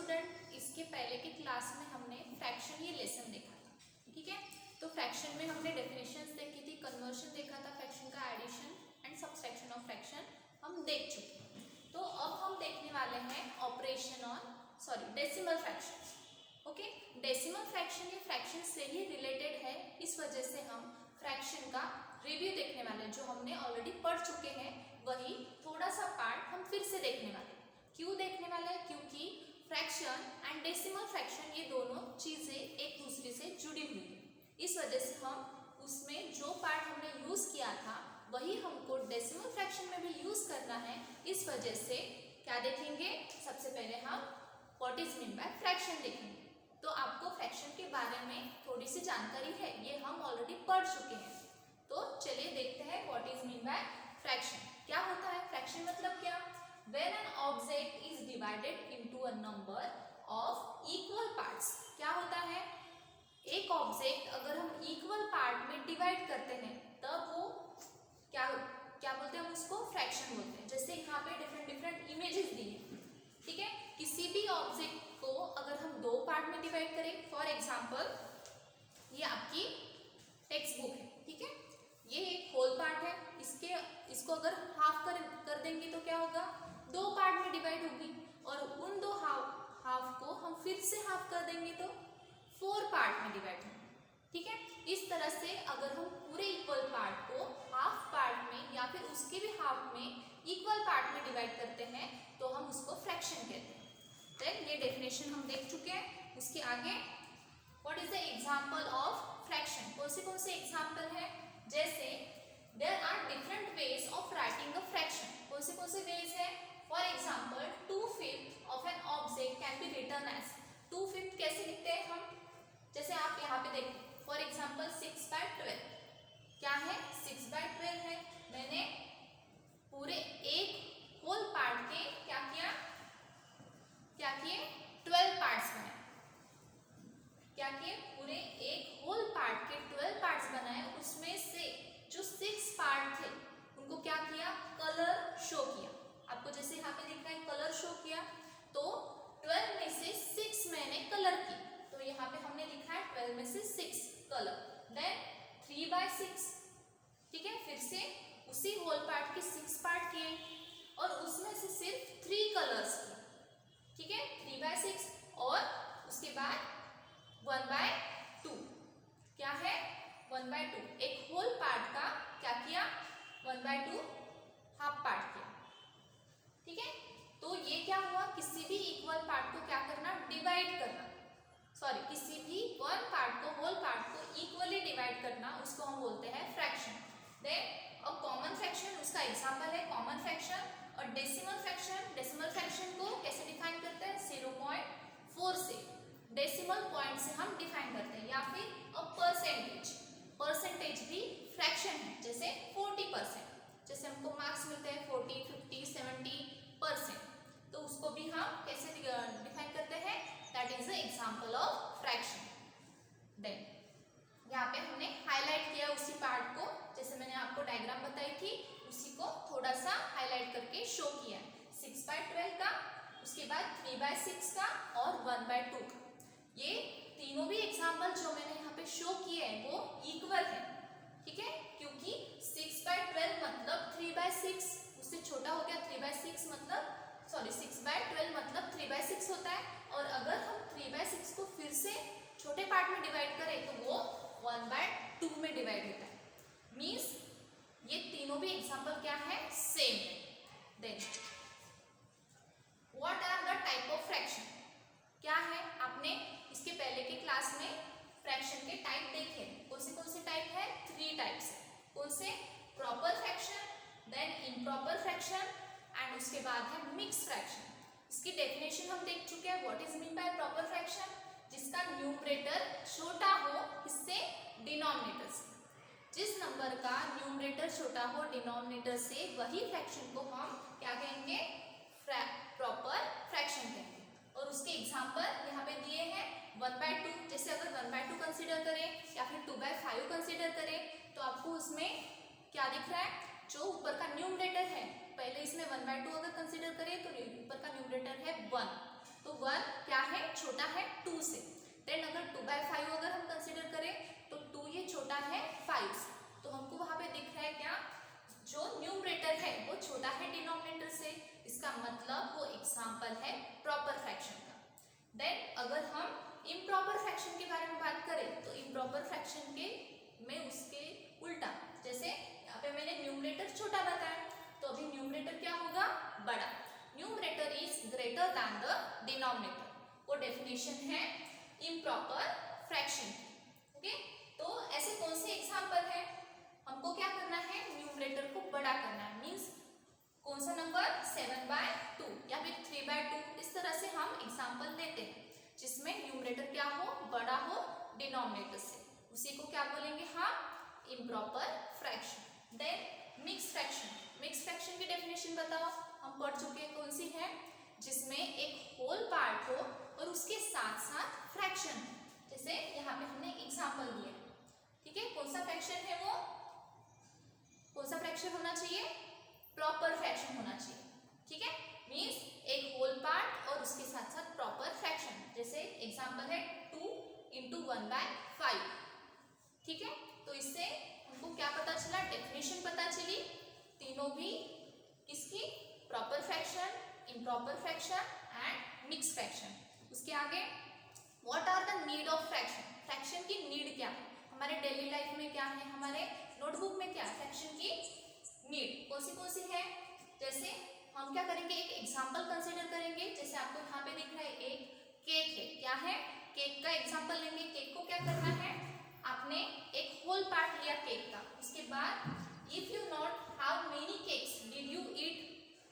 Student, इसके पहले की क्लास में हमने फ्रैक्शन ये लेसन देखा था, ठीक है। तो फ्रैक्शन में हमने डेफिनेशंस देखी थी, कन्वर्शन देखा था, फ्रैक्शन का addition and subtraction of fraction हम देख चुके हैं। तो अब हम देखने वाले हैं operation on decimal fraction. Okay, decimal fraction ये फ्रैक्शन से ही रिलेटेड है, इस वजह से हम फ्रैक्शन का रिव्यू देखने वाले हैं। जो हमने ऑलरेडी पढ़ चुके हैं वही थोड़ा सा पार्ट हम फिर से देखने वाले हैं। क्यों देखने वाले हैं? क्योंकि फ्रैक्शन एंड डेसिमल फ्रैक्शन ये दोनों चीज़ें एक दूसरे से जुड़ी हुई है। इस वजह से हम उसमें जो पार्ट हमने यूज़ किया था वही हमको डेसिमल फ्रैक्शन में भी यूज़ करना है। इस वजह से क्या देखेंगे? सबसे पहले हम what is mean by fraction देखेंगे। तो आपको फ्रैक्शन के बारे में थोड़ी सी जानकारी है, ये हम ऑलरेडी पढ़ चुके हैं। तो चलिए देखते हैं what is mean by fraction. क्या होता है फ्रैक्शन? मतलब क्या? When an object is divided into a number of equal parts, क्या होता है? एक ऑब्जेक्ट अगर हम इक्वल पार्ट में डिवाइड करते हैं तब वो क्या बोलते हैं? हम उसको फ्रैक्शन बोलते हैं। जैसे यहाँ पे डिफरेंट इमेजेस दी है, ठीक है। किसी भी ऑब्जेक्ट को अगर हम दो पार्ट में डिवाइड करें, फॉर एग्जाम्पल ये आपकी टेक्स्ट बुक है, ठीक है। ये एक होल पार्ट है, इसको अगर हाफ कर देंगे तो क्या होगा? दो पार्ट में डिवाइड होगी, और उन दो हाफ को हम फिर से हाफ कर देंगे तो 4 पार्ट में डिवाइड होंगे, ठीक है। इस तरह से अगर हम पूरे इक्वल पार्ट को हाफ पार्ट में या फिर उसके भी हाफ में इक्वल पार्ट में डिवाइड करते हैं तो हम उसको फ्रैक्शन कहते हैं। देन ये डेफिनेशन हम देख चुके हैं। उसके आगे what is the example of fraction? कौन से एग्जाम्पल है? जैसे there are different ways of writing a fraction. कौन से वेज है? For example 2/5 of an object can be written as. 2/5 कैसे लिखते हैं हम? जैसे आप यहाँ पे देखिए, फॉर एग्जाम्पल 6/12 क्या है? 6/12 है। मैंने पूरे एक होल पार्ट के क्या किए? 12 पार्ट्स बनाए। क्या किए? पूरे एक होल पार्ट के 12 पार्ट्स बनाए। उसमें से जो 6 पार्ट थे उनको क्या किया? कलर शो किया। आपको जैसे यहाँ पे दिख रहा है कलर शो किया, तो 12 में से 6 मैंने कलर की, तो यहाँ पे हमने लिखा है 12 में से 6 कलर। देन 3/6, ठीक है। फिर से उसी होल पार्ट के 6 पार्ट किए और उसमें से सिर्फ 3 कलर्स किए, ठीक है। 3/6 और उसके बाद 1/2 क्या है? 1/2 एक होल पार्ट का क्या किया? 1/2 हाफ पार्ट किया, ठीक है। तो ये क्या हुआ? किसी भी इक्वल पार्ट को क्या करना? डिवाइड करना। किसी भी वन पार्ट को, होल पार्ट को इक्वली डिवाइड करना, उसको हम बोलते हैं fraction. Then a common fraction, उसका एग्जांपल है कॉमन फ्रैक्शन। और डेसिमल फ्रैक्शन को कैसे डिफाइन करते हैं? 0.4 से डेसिमल पॉइंट से हम डिफाइन करते हैं। या फिर अ परसेंटेज भी फ्रैक्शन है, जैसे 40%। जैसे हमको मार्क्स मिलते हैं 40, 50, 70%, तो उसको भी हम कैसे डिफाइन करते हैं? That is the example of fraction. Then यहाँ पे हमने हाईलाइट किया उसी पार्ट को, जैसे मैंने आपको डायग्राम बताई थी उसी को थोड़ा सा हाईलाइट करके शो किया। 6/12 का, उसके बाद 3/6 का और 1/2 का। ये तीनों भी एग्जाम्पल जो मैंने यहाँ पे शो किए हैं वो इक्वल है, ठीक है। क्योंकि 6/12 मतलब 3/6, उससे छोटा हो गया 3/6 मतलब 6/12 मतलब 3/6 होता है। और अगर हम 3/6 को फिर से छोटे पार्ट में डिवाइड करें तो वो 1/2 में डिवाइड होता है। मीन्स ये तीनों भी एग्जाम्पल क्या है? सेम है। Then what are the type of fraction? क्या है? आपने इसके पहले के क्लास में फ्रैक्शन के टाइप देखे। कौन से टाइप है? 3 टाइप्स है। कौन से? Proper fraction, then improper fraction and उसके बाद है मिक्स फ्रैक्शन। इसकी डेफिनेशन हम देख चुके हैं। What is mean by proper fraction? जिसका न्यूमरेटर छोटा हो किससे? डिनोमिनेटर से। जिस नंबर का न्यूमरेटर छोटा हो डिनोमिनेटर से, वही फ्रैक्शन को हम क्या कहेंगे? प्रॉपर फ्रैक्शन कहेंगे। और उसके एग्जाम्पल यहाँ पे दिए हैं 1/2। जैसे अगर 1/2 कंसीडर करें या फिर 2/5 कंसीडर करें तो आपको उसमें क्या दिख रहा है? जो ऊपर का न्यूमरेटर है, पहले इसमें 1/2 अगर कंसीडर करें तो ऊपर का न्यूमरेटर है 1, तो 1 क्या छोटा है 2 से। देन अगर 2/5 अगर हम कंसिडर करें तो 2 ये छोटा है 5 से। तो हमको वहां पे दिख रहा है क्या, जो न्यूमरेटर है वो छोटा है डिनोमिनेटर से, इसका मतलब वो एग्जाम्पल है प्रॉपर फ्रैक्शन का। देन अगर हम इम्प्रॉपर फ्रैक्शन के बारे में बात करें तो इम्प्रॉपर फ्रैक्शन के में उसके उल्टा, जैसे यहाँ पे मैंने न्यूमरेटर छोटा बताया तो अभी न्यूमरेटर क्या होगा, बड़ा। Numerator is greater than the denominator, वो डेफिनेशन है इम्प्रॉपर फ्रैक्शन। ओके, तो ऐसे कौन से एग्जाम्पल है, हमको क्या करना है, न्यूमरेटर को बड़ा करना है। मीन्स कौन सा नंबर, 7/2 या फिर 3/2, इस तरह से हम एग्जाम्पल देते हैं जिसमें न्यूमरेटर क्या हो, बड़ा हो डिनोमिनेटर से, उसी को क्या बोलेंगे हम, improper fraction. Then mix fraction, mix fraction की डेफिनेशन बताओ, हम पढ़ चुके हैं कौन सी है, जिसमें एक होल पार्ट हो और उसके साथ साथ फ्रैक्शन, जैसे यहाँ पे हमने एग्जाम्पल दिए। ठीक है, कौन सा फ्रैक्शन है वो, कौन सा फ्रैक्शन होना चाहिए, प्रॉपर फ्रैक्शन होना चाहिए। ठीक है, मीन्स एक होल पार्ट और उसके साथ साथ प्रॉपर फ्रैक्शन, जैसे एग्जाम्पल है 2 × 1/5। ठीक है, तो इससे हमको क्या पता चला, डेफिनेशन पता चली, तीनों भी किसकी, proper fraction, improper fraction and mix fraction. उसके आगे what are the need of fraction, fraction की नीड क्या है, हमारे डेली लाइफ में क्या है, हमारे नोटबुक में क्या है, फ्रैक्शन की नीड कौन सी है। जैसे हम क्या करेंगे, एक एग्जाम्पल कंसिडर करेंगे, जैसे आपको यहाँ पे दिख रहा है एक केक है, क्या है, केक का एग्जाम्पल लेंगे। केक को क्या करना है, आपने एक होल पार्ट लिया केक का, उसके बाद if you note how many cakes did you eat,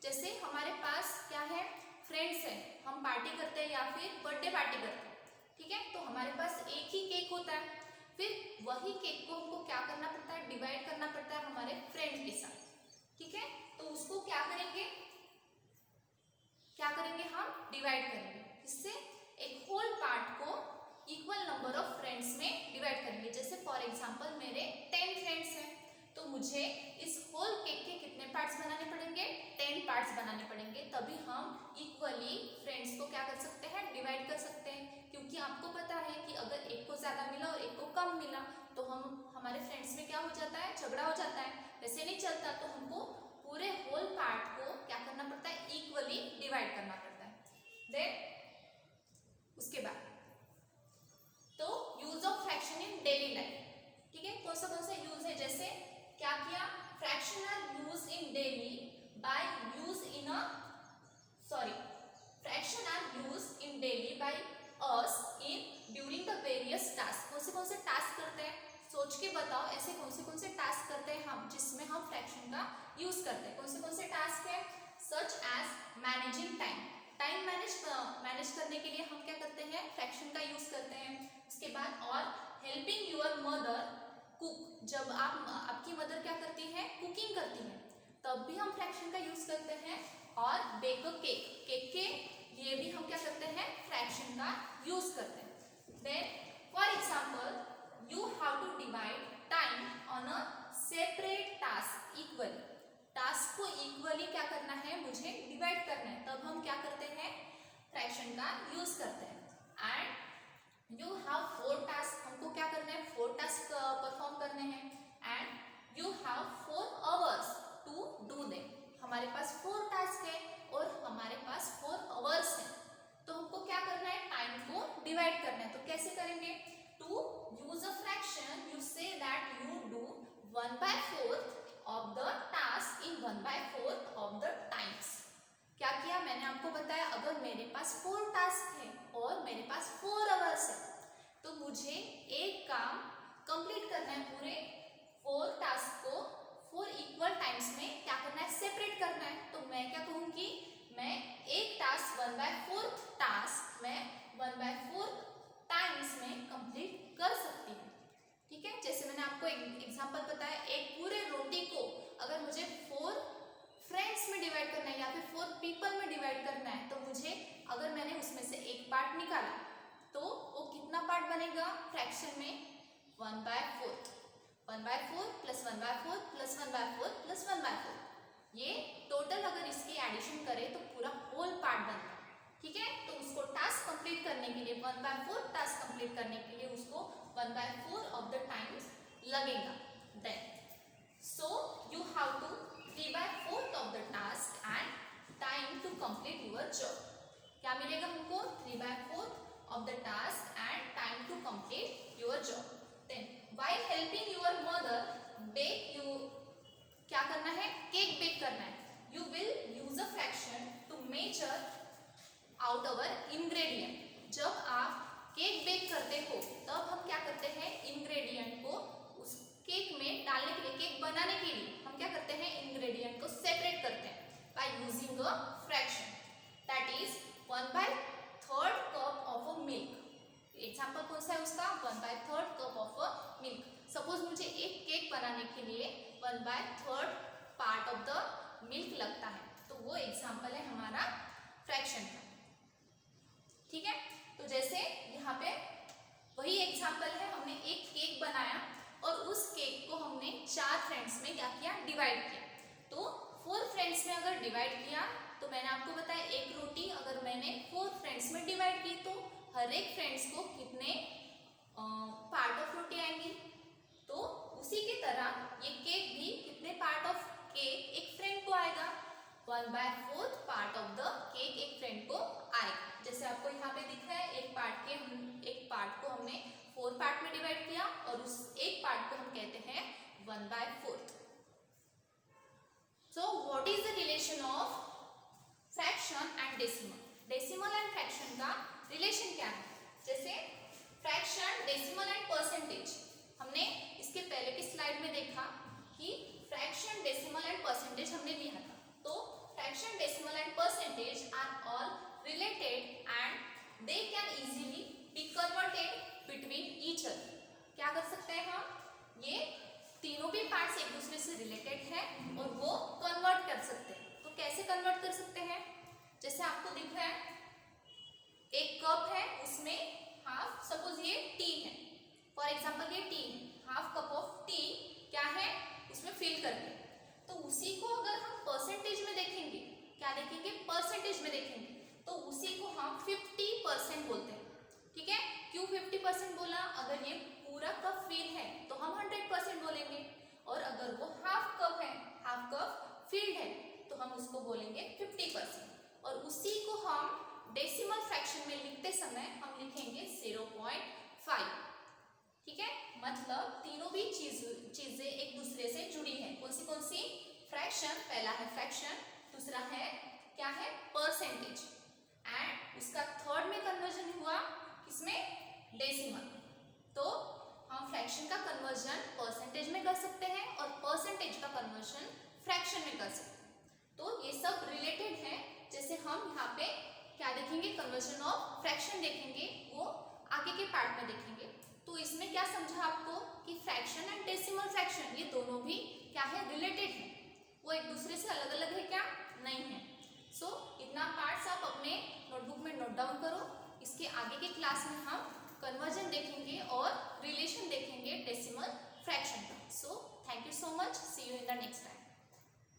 जैसे हमारे पास क्या है, फ्रेंड्स है, हम पार्टी करते हैं या फिर बर्थडे पार्टी करते हैं। ठीक है, तो हमारे पास एक ही केक होता है, फिर वही केक को हमको क्या करना पड़ता है, डिवाइड करना पड़ता है हमारे फ्रेंड के साथ। ठीक है, तो उसको क्या करेंगे, हम डिवाइड करेंगे, इससे एक होल पार्ट को इक्वल नंबर ऑफ फ्रेंड्स में डिवाइड करेंगे। जैसे फॉर एग्जांपल मेरे 10 फ्रेंड्स हैं, तो मुझे इस होल केक के कितने पार्ट्स बनाने पड़ेंगे, 10 पार्ट्स बनाने पड़ेंगे, तभी हम इक्वली फ्रेंड्स को क्या कर सकते हैं, डिवाइड कर सकते हैं। क्योंकि आपको पता है कि अगर एक को ज्यादा मिला और एक को कम मिला तो हमारे फ्रेंड्स में क्या हो जाता है, झगड़ा हो जाता है, वैसे नहीं चलता। तो हमको पूरे होल पार्ट को क्या करना पड़ता है, इक्वली डिवाइड करना पड़ता है। देन उसके बाद तो use of fraction in daily life. ठीक है, कौन सा यूज है, जैसे क्या किया, fraction are use in daily by use in a fraction are use in daily by us in during the various task. कौन से टास्क करते हैं, सोच के बताओ, ऐसे कौन से टास्क करते हैं हम जिसमें हम फ्रैक्शन का यूज करते हैं। कौन से टास्क है, such as managing time, time manage करने के लिए हम क्या करते हैं, फ्रैक्शन का यूज करते हैं। उसके बाद और हेल्पिंग योर मदर कुक, जब आपकी मदर क्या करती है, कुकिंग करती है, तब भी हम फ्रैक्शन का यूज करते हैं। और बेक अ केक, केक के लिए भी हम क्या करते हैं, फ्रैक्शन का यूज करते हैं। Then for example you have to divide time on a separate task equally, task को इक्वली क्या करना है, मुझे डिवाइड करना है, तब हम क्या करते हैं, फ्रैक्शन का यूज करते हैं। एंड यू हैव 4 टास्क, हमको क्या करना है, 4 टास्क परफॉर्म करने हैं। And you have 4 hours to do them, हमारे पास 4 टास्क है और हमारे पास 4 आवर्स है, तो हमको क्या करना है, टाइम को डिवाइड करना है। तो कैसे करेंगे, to use a fraction you say that you do 1/4 of the task in 1/4 of the times। क्या किया, मैंने आपको बताया अगर मेरे पास 4 टास्क है और मेरे पास 4 आवर्स है, तो मुझे एक काम कंप्लीट करना है, पूरे 4 टास्क को 4 इक्वल टाइम्स में क्या करना है, सेपरेट करना है। तो मैं क्या कहूँगी, मैं एक टास्क 1/4 टास्क मैं 1/4 टाइम्स में कंप्लीट कर सकती हूँ। ठीक है, जैसे मैंने आपको एक एग्जांपल बताया, एक पूरे रोटी को अगर मुझे 4 फ्रेंड्स में डिवाइड करना है या फिर 4 पीपल में डिवाइड करना है, तो मुझे अगर मैंने उसमें से एक पार्ट निकाला तो वो कितना पार्ट बनेगा, फ्रैक्शन में 1/4, 1/4 प्लस 1/4 प्लस 1/4 प्लस 1/4, ये टोटल अगर इसकी एडिशन करें तो पूरा होल पार्ट बनता है। ठीक है, तो उसको टास्क कंप्लीट करने के लिए 1/4 टास्क कंप्लीट करने के लिए उसको 1/4 ऑफ द टाइम्स लगेगा। Then so you have to 3/4 of the task and time to complete your job. क्या मिलेगा हमको? 3/4 of the task and time to complete your job. Then while helping your mother bake, you क्या करना है? Cake bake करना है। You will use a fraction to measure out our ingredient. जब आप केक बेक करते हो तब हम क्या करते हैं? इंग्रेडिएंट को उस केक में डालने के लिए, केक बनाने के लिए हम क्या करते हैं? इंग्रेडिएंट को सेपरेट करते हैं by using a fraction, that is 1/3 cup of a milk. Example कौन सा है उसका? 1/3 cup of a milk. Suppose मुझे एक केक बनाने के लिए 1/3 पार्ट ऑफ द मिल्क लगता है, तो वो एग्जाम्पल है हमारा फ्रैक्शन का। ठीक है, तो जैसे यहाँ पे वही एग्जाम्पल है, हमने एक केक बनाया और उस केक को हमने 4 फ्रेंड्स में क्या किया? डिवाइड किया। तो 4 फ्रेंड्स में अगर डिवाइड किया तो मैंने आपको बताया एक रोटी अगर मैंने 4 फ्रेंड्स में डिवाइड की तो हर एक फ्रेंड्स को कितने पार्ट ऑफ रोटी आएंगी? तो उसी की तरह ये केक भी कितने पार्ट ऑफ केक एक फ्रेंड को आएगा? 1/4 पार्ट ऑफ द केक एक फ्रेंड को आएगा। जैसे आपको यहाँ पे दिख रहा है, एक पार्ट को हमने 4 पार्ट में डिवाइड किया और उस एक पार्ट को हम कहते हैं 1/4। So what is the relation of fraction and decimal? Decimal and fraction का रिलेशन क्या है? जैसे फ्रैक्शन, डेसिमल एंड परसेंटेज, हमने इसके पहले की स्लाइड में देखा कि फ्रैक्शन, डेसिमल एंड परसेंटेज हमने लिया था। तो fraction, decimal and percentage are all related and they can easily be converted between each other. क्या कर सकते हैं हम? ये तीनों भी पार्ट्स एक दूसरे से रिलेटेड है और वो कन्वर्ट कर सकते हैं। तो कैसे कन्वर्ट कर सकते हैं? जैसे आपको दिख रहा है एक कप है, उसमें हाफ, सपोज ये टी है, फॉर एग्जांपल ये टी है, हाफ कप ऑफ टी क्या है उसमें फिल करके, तो उसी को अगर हम परसेंटेज में देखेंगे, क्या देखेंगे? परसेंटेज में देखेंगे, तो उसी को हम 50% बोलते हैं। ठीक है, क्यों 50% बोला? अगर ये पूरा कप फिल है तो हम 100% बोलेंगे, और अगर वो हाफ कप है, हाफ कप फिल्ड है, तो हम उसको बोलेंगे 50%। और उसी को हम डेसिमल फ्रैक्शन में लिखते समय हम लिखेंगे 0.5। ठीक है, मतलब तीनों भी चीजें एक दूसरे से जुड़ी है। कौन सी? फ्रैक्शन, पहला है फ्रैक्शन, दूसरा है क्या है? परसेंटेज, एंड उसका थर्ड में कन्वर्जन हुआ किसमें? डेसिमल। तो हम फ्रैक्शन का कन्वर्जन परसेंटेज में कर सकते हैं और परसेंटेज का कन्वर्जन फ्रैक्शन में कर सकते हैं। तो ये सब रिलेटेड है। जैसे हम यहाँ पे क्या देखेंगे? कन्वर्जन ऑफ फ्रैक्शन देखेंगे, वो आगे के पार्ट में देखेंगे। तो इसमें क्या समझा आपको कि फ्रैक्शन एंड डेसिमल फ्रैक्शन ये दोनों भी क्या है? रिलेटेड है, वो एक दूसरे से अलग अलग है क्या? नहीं है। सो इतना पार्ट्स आप अपने नोटबुक में नोट डाउन करो। इसके आगे के क्लास में हम कन्वर्जन देखेंगे और रिलेशन देखेंगे डेसिमल फ्रैक्शन का। So thank you so much, see you in the next time.